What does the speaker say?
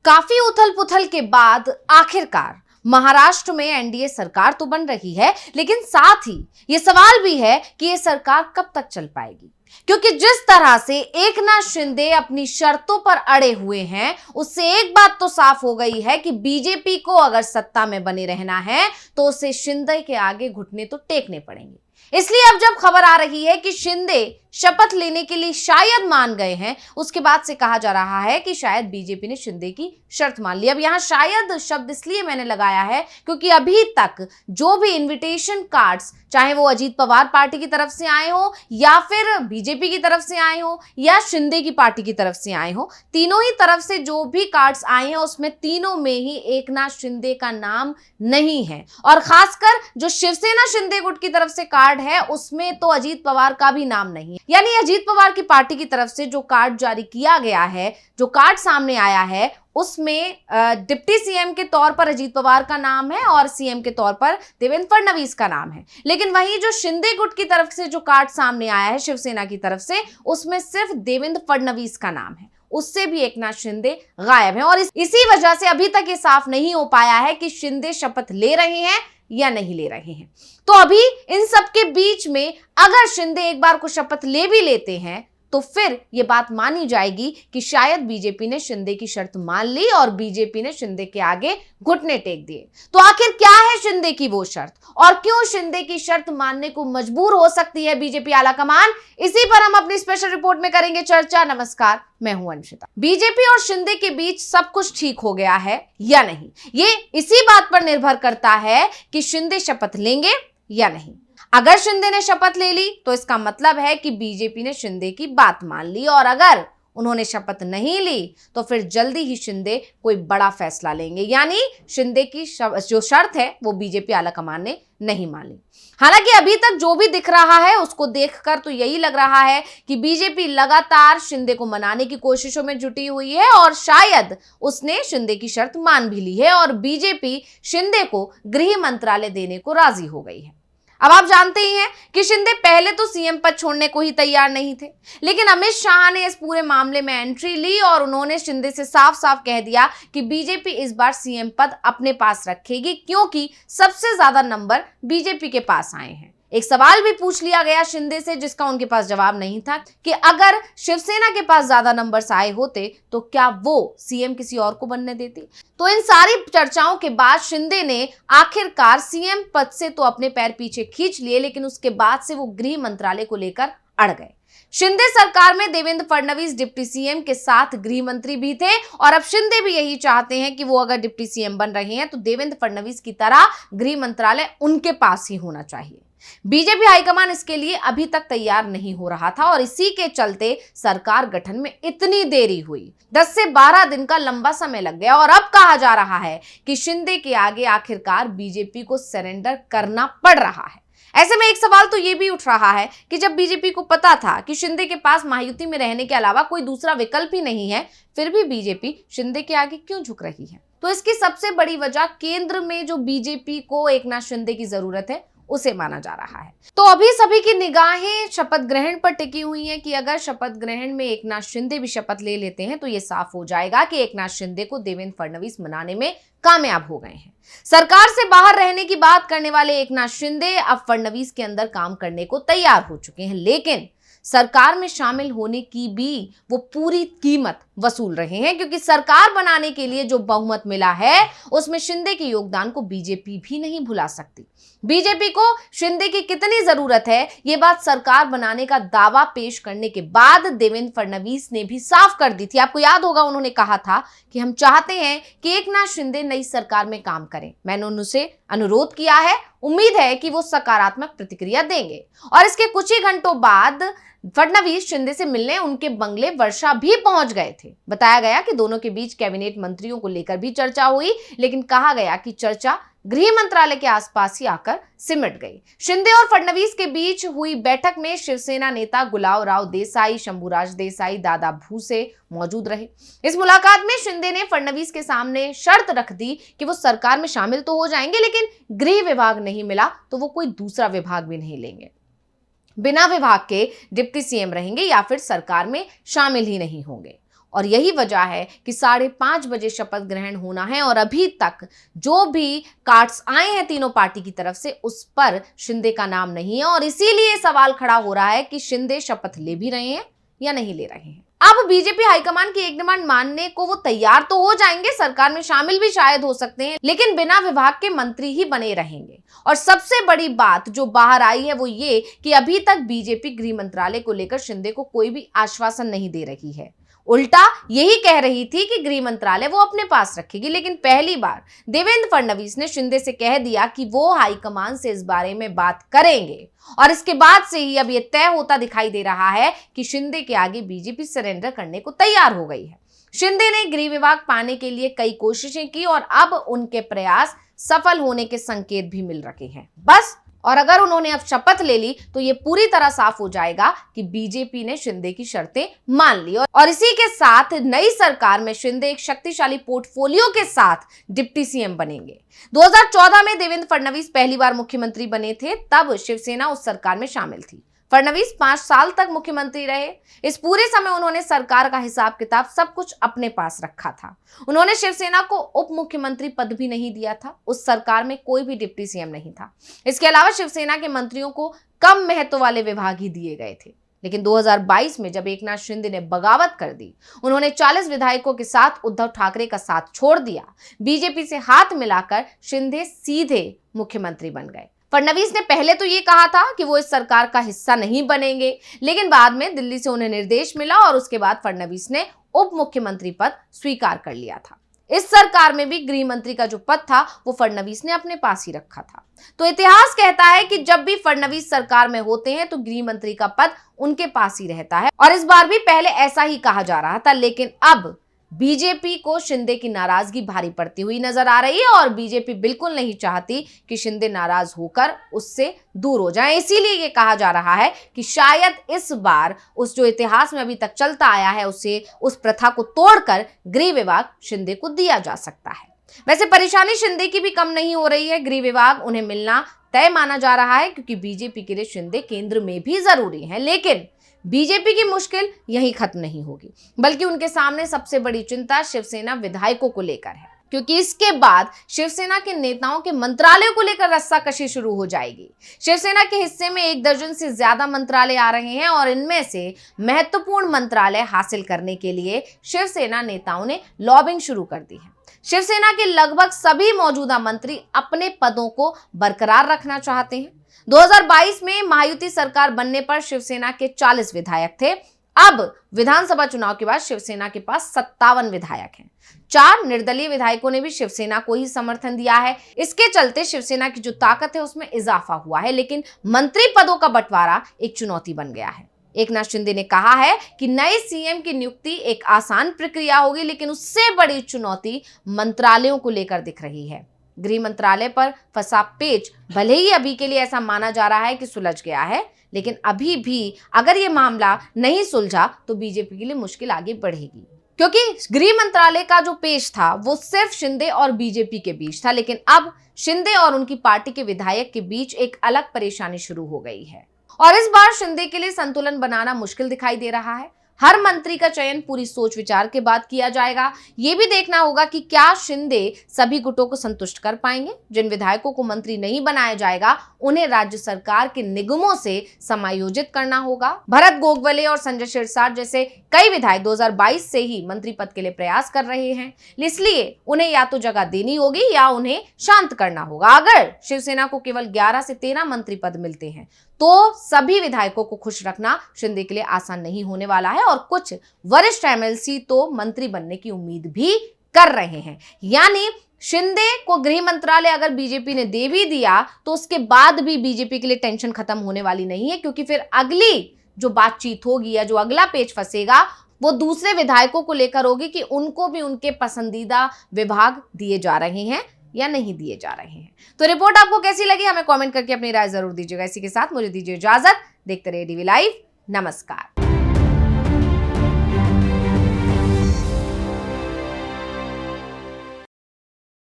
काफी उथल पुथल के बाद आखिरकार महाराष्ट्र में एनडीए सरकार तो बन रही है, लेकिन साथ ही ये सवाल भी है कि ये सरकार कब तक चल पाएगी। क्योंकि जिस तरह से एकनाथ शिंदे अपनी शर्तों पर अड़े हुए हैं, उससे एक बात तो साफ हो गई है कि बीजेपी को अगर सत्ता में बने रहना है तो उसे शिंदे के आगे घुटने तो टेकने पड़ेंगे। इसलिए अब जब खबर आ रही है कि शिंदे शपथ लेने के लिए शायद मान गए हैं, उसके बाद से कहा जा रहा है कि शायद बीजेपी ने शिंदे की शर्त मान ली। अब यहां शायद शब्द इसलिए मैंने लगाया है क्योंकि अभी तक जो भी इनविटेशन कार्ड्स, चाहे वो अजीत पवार पार्टी की तरफ से आए हो या फिर बीजेपी की तरफ से आए हो या शिंदे की पार्टी की तरफ से आए हो, तीनों ही तरफ से जो भी कार्ड्स आए हैं उसमें तीनों में ही एकनाथ शिंदे का नाम नहीं है। और खासकर जो शिवसेना शिंदे गुट की तरफ से कार्ड है उसमें तो अजीत पवार का भी नाम नहीं है। यानी अजीत पवार की पार्टी की तरफ से जो कार्ड जारी किया गया है, जो कार्ड सामने आया है, उसमें डिप्टी सीएम के तौर पर अजीत पवार का नाम है और सीएम के तौर पर देवेंद्र फडणवीस का नाम है। लेकिन वहीं जो शिंदे गुट की तरफ से जो कार्ड सामने आया है शिवसेना की तरफ से, उसमें सिर्फ देवेंद्र फडणवीस का नाम है, उससे भी एकनाथ शिंदे गायब हैं। और इसी वजह से अभी तक ये साफ नहीं हो पाया है कि शिंदे शपथ ले रहे हैं या नहीं ले रहे हैं। तो अभी इन सब के बीच में अगर शिंदे एक बार को शपथ ले भी लेते हैं तो फिर यह बात मानी जाएगी कि शायद बीजेपी ने शिंदे की शर्त मान ली और बीजेपी ने शिंदे के आगे घुटने टेक दिए। तो आखिर क्या है शिंदे की वो शर्त और क्यों शिंदे की शर्त मानने को मजबूर हो सकती है बीजेपी आलाकमान, इसी पर हम अपनी स्पेशल रिपोर्ट में करेंगे चर्चा। नमस्कार, मैं हूं अंशिता। बीजेपी और शिंदे के बीच सब कुछ ठीक हो गया है या नहीं, ये इसी बात पर निर्भर करता है कि शिंदे शपथ लेंगे या नहीं। अगर शिंदे ने शपथ ले ली तो इसका मतलब है कि बीजेपी ने शिंदे की बात मान ली, और अगर उन्होंने शपथ नहीं ली तो फिर जल्दी ही शिंदे कोई बड़ा फैसला लेंगे। यानी शिंदे की जो शर्त है वो बीजेपी आलाकमान ने नहीं मान ली। हालांकि अभी तक जो भी दिख रहा है उसको देखकर तो यही लग रहा है कि बीजेपी लगातार शिंदे को मनाने की कोशिशों में जुटी हुई है और शायद उसने शिंदे की शर्त मान भी ली है और बीजेपी शिंदे को गृह मंत्रालय देने को राजी हो गई है। अब आप जानते ही हैं कि शिंदे पहले तो सीएम पद छोड़ने को ही तैयार नहीं थे, लेकिन अमित शाह ने इस पूरे मामले में एंट्री ली और उन्होंने शिंदे से साफ साफ कह दिया कि बीजेपी इस बार सीएम पद अपने पास रखेगी क्योंकि सबसे ज्यादा नंबर बीजेपी के पास आए हैं। एक सवाल भी पूछ लिया गया शिंदे से जिसका उनके पास जवाब नहीं था कि अगर शिवसेना के पास ज्यादा नंबर्स आए होते तो क्या वो सीएम किसी और को बनने देती। तो इन सारी चर्चाओं के बाद शिंदे ने आखिरकार सीएम पद से तो अपने पैर पीछे खींच लिए, लेकिन उसके बाद से वो गृह मंत्रालय को लेकर अड़ गए। शिंदे सरकार में देवेंद्र फडणवीस डिप्टी सीएम के साथ गृह मंत्री भी थे और अब शिंदे भी यही चाहते हैं कि वो अगर डिप्टी सीएम बन रहे हैं तो देवेंद्र फडणवीस की तरह गृह मंत्रालय उनके पास ही होना चाहिए। बीजेपी हाईकमान इसके लिए अभी तक तैयार नहीं हो रहा था और इसी के चलते सरकार गठन में इतनी देरी हुई। 10 से 12 दिन का लंबा समय लग गया और अब कहा जा रहा है कि शिंदे के आगे आखिरकार बीजेपी को सरेंडर करना पड़ रहा है। ऐसे में एक सवाल तो ये भी उठ रहा है कि जब बीजेपी को पता था कि शिंदे के पास महायुति में रहने के अलावा कोई दूसरा विकल्प ही नहीं है, फिर भी बीजेपी शिंदे के आगे क्यों झुक रही है? तो इसकी सबसे बड़ी वजह केंद्र में जो बीजेपी को एकनाथ शिंदे की जरूरत है उसे माना जा रहा है। तो अभी सभी की निगाहें शपथ ग्रहण पर टिकी हुई हैं कि अगर शपथ ग्रहण में एकनाथ शिंदे भी शपथ ले लेते हैं तो यह साफ हो जाएगा कि एकनाथ शिंदे को देवेंद्र फडणवीस मनाने में कामयाब हो गए हैं। सरकार से बाहर रहने की बात करने वाले एकनाथ शिंदे अब फडणवीस के अंदर काम करने को तैयार हो चुके हैं, लेकिन सरकार में शामिल होने की भी वो पूरी कीमत वसूल रहे हैं क्योंकि सरकार बनाने के लिए जो बहुमत मिला है उसमें शिंदे के योगदान को बीजेपी भी नहीं भुला सकती। बीजेपी को शिंदे की कितनी जरूरत है ये बात सरकार बनाने का दावा पेश करने के बाद देवेंद्र फडणवीस ने भी साफ कर दी थी। आपको याद होगा उन्होंने कहा था कि हम चाहते हैं कि एकनाथ शिंदे नई सरकार में काम करें। मैंने उनसे अनुरोध किया है, उम्मीद है कि वो सकारात्मक प्रतिक्रिया देंगे। और इसके कुछ ही घंटों बाद फडणवीस शिंदे से मिलने उनके बंगले वर्षा भी पहुंच गए थे। बताया गया कि दोनों के बीच कैबिनेट मंत्रियों को लेकर भी चर्चा हुई, लेकिन कहा गया कि चर्चा गृह मंत्रालय के आसपास ही आकर सिमट गई। शिंदे और फडणवीस के बीच हुई बैठक में शिवसेना नेता गुलाबराव देसाई, शंभूराज देसाई, दादा भूसे मौजूद रहे। इस मुलाकात में शिंदे ने फडणवीस के सामने शर्त रख दी कि वो सरकार में शामिल तो हो जाएंगे, लेकिन गृह विभाग नहीं मिला तो वो कोई दूसरा विभाग भी नहीं लेंगे, बिना विभाग के डिप्टी सीएम रहेंगे या फिर सरकार में शामिल ही नहीं होंगे। और यही वजह है कि 5:30 बजे शपथ ग्रहण होना है और अभी तक जो भी कार्ड्स आए हैं तीनों पार्टी की तरफ से उस पर शिंदे का नाम नहीं है और इसीलिए सवाल खड़ा हो रहा है कि शिंदे शपथ ले भी रहे हैं या नहीं ले रहे हैं। अब बीजेपी हाईकमान की एक डिमांड मानने को वो तैयार तो हो जाएंगे, सरकार में शामिल भी शायद हो सकते हैं, लेकिन बिना विभाग के मंत्री ही बने रहेंगे। और सबसे बड़ी बात जो बाहर आई है वो ये कि अभी तक बीजेपी गृह मंत्रालय को लेकर शिंदे को कोई भी आश्वासन नहीं दे रही है, उल्टा यही कह रही थी कि गृह मंत्रालय वो अपने पास रखेगी। लेकिन पहली बार देवेंद्र फडणवीस ने शिंदे से कह दिया कि वो हाईकमान से इस बारे में बात करेंगे और इसके बाद से ही अब यह तय होता दिखाई दे रहा है कि शिंदे के आगे बीजेपी सरेंडर करने को तैयार हो गई है। शिंदे ने गृह विभाग पाने के लिए कई कोशिशें की और अब उनके प्रयास सफल होने के संकेत भी मिल रहे हैं बस। और अगर उन्होंने अब शपथ ले ली तो ये पूरी तरह साफ हो जाएगा कि बीजेपी ने शिंदे की शर्तें मान ली और इसी के साथ नई सरकार में शिंदे एक शक्तिशाली पोर्टफोलियो के साथ डिप्टी सीएम बनेंगे। 2014 में देवेंद्र फडणवीस पहली बार मुख्यमंत्री बने थे, तब शिवसेना उस सरकार में शामिल थी। फडणवीस 5 साल तक मुख्यमंत्री रहे। इस पूरे समय उन्होंने सरकार का हिसाब किताब सब कुछ अपने पास रखा था। उन्होंने शिवसेना को उप मुख्यमंत्री पद भी नहीं दिया था। उस सरकार में कोई भी डिप्टी सीएम नहीं था। इसके अलावा शिवसेना के मंत्रियों को कम महत्व वाले विभाग ही दिए गए थे। लेकिन 2022 में जब एकनाथ शिंदे ने बगावत कर दी, उन्होंने 40 विधायकों के साथ उद्धव ठाकरे का साथ छोड़ दिया। बीजेपी से हाथ मिलाकर शिंदे सीधे मुख्यमंत्री बन गए। फडणवीस ने पहले तो ये कहा था कि वो इस सरकार का हिस्सा नहीं बनेंगे, लेकिन बाद में दिल्ली से उन्हें निर्देश मिला और उसके बाद फडणवीस ने उप मुख्यमंत्री पद स्वीकार कर लिया था। इस सरकार में भी गृह मंत्री का जो पद था वो फडणवीस ने अपने पास ही रखा था। तो इतिहास कहता है कि जब भी फडणवीस सरकार में होते हैं तो गृह मंत्री का पद उनके पास ही रहता है और इस बार भी पहले ऐसा ही कहा जा रहा था। लेकिन अब बीजेपी को शिंदे की नाराजगी भारी पड़ती हुई नजर आ रही है और बीजेपी बिल्कुल नहीं चाहती कि शिंदे नाराज होकर उससे दूर हो जाए। इसीलिए ये कहा जा रहा है कि शायद इस बार उस जो इतिहास में अभी तक चलता आया है उस प्रथा को तोड़कर गृह विभाग शिंदे को दिया जा सकता है। वैसे परेशानी शिंदे की भी कम नहीं हो रही है। गृह विभाग उन्हें मिलना तय माना जा रहा है क्योंकि बीजेपी के लिए शिंदे केंद्र में भी जरूरी है। लेकिन बीजेपी की मुश्किल यहीं खत्म नहीं होगी, बल्कि उनके सामने सबसे बड़ी चिंता शिवसेना विधायकों को लेकर है, क्योंकि इसके बाद शिवसेना के नेताओं के मंत्रालयों को लेकर रस्साकशी शुरू हो जाएगी। शिवसेना के हिस्से में 1 दर्जन से ज्यादा मंत्रालय आ रहे हैं और इनमें से महत्वपूर्ण मंत्रालय हासिल करने के लिए शिवसेना नेताओं ने लॉबिंग शुरू कर दी है। शिवसेना के लगभग सभी मौजूदा मंत्री अपने पदों को बरकरार रखना चाहते हैं। 2022 में महायुति सरकार बनने पर शिवसेना के 40 विधायक थे। अब विधानसभा चुनाव के बाद शिवसेना के पास 57 विधायक हैं। 4 निर्दलीय विधायकों ने भी शिवसेना को ही समर्थन दिया है। इसके चलते शिवसेना की जो ताकत है उसमें इजाफा हुआ है। लेकिन मंत्री पदों का बंटवारा एक चुनौती बन गया है। एकनाथ शिंदे ने कहा है कि नए सीएम की नियुक्ति एक आसान प्रक्रिया होगी, लेकिन उससे बड़ी चुनौती मंत्रालयों को लेकर दिख रही है। गृह मंत्रालय पर फंसा पेच भले ही अभी के लिए ऐसा माना जा रहा है कि सुलझ गया है, लेकिन अभी भी अगर ये मामला नहीं सुलझा तो बीजेपी के लिए मुश्किल आगे बढ़ेगी, क्योंकि गृह मंत्रालय का जो पेच था वो सिर्फ शिंदे और बीजेपी के बीच था। लेकिन अब शिंदे और उनकी पार्टी के विधायक के बीच एक अलग परेशानी शुरू हो गई है और इस बार शिंदे के लिए संतुलन बनाना मुश्किल दिखाई दे रहा है। हर मंत्री का चयन पूरी सोच विचार के बाद किया जाएगा। ये भी देखना होगा कि क्या शिंदे सभी गुटों को संतुष्ट कर पाएंगे। जिन विधायकों को मंत्री नहीं बनाया जाएगा उन्हें राज्य सरकार के निगमों से समायोजित करना होगा। भरत गोगवले और संजय सिरसाट जैसे कई विधायक 2022 से ही मंत्री पद के लिए प्रयास कर रहे हैं, इसलिए उन्हें या तो जगह देनी होगी या उन्हें शांत करना होगा। अगर शिवसेना को केवल 11 से 13 मंत्री पद मिलते हैं तो सभी विधायकों को खुश रखना शिंदे के लिए आसान नहीं होने वाला है और कुछ वरिष्ठ एमएलसी तो मंत्री बनने की उम्मीद भी कर रहे हैं। यानी शिंदे को गृह मंत्रालय अगर बीजेपी ने दे भी दिया तो उसके बाद भी बीजेपी के लिए टेंशन खत्म होने वाली नहीं है, क्योंकि फिर अगली जो बातचीत होगी या जो अगला पेच फंसेगा वो दूसरे विधायकों को लेकर होगी कि उनको भी उनके पसंदीदा विभाग दिए जा रहे हैं या नहीं दिए जा रहे हैं। तो रिपोर्ट आपको कैसी लगी हमें कमेंट करके अपनी राय जरूर दीजिएगा। इसी के साथ मुझे दीजिए इजाजत। देखते रहिए डीवी लाइव। नमस्कार।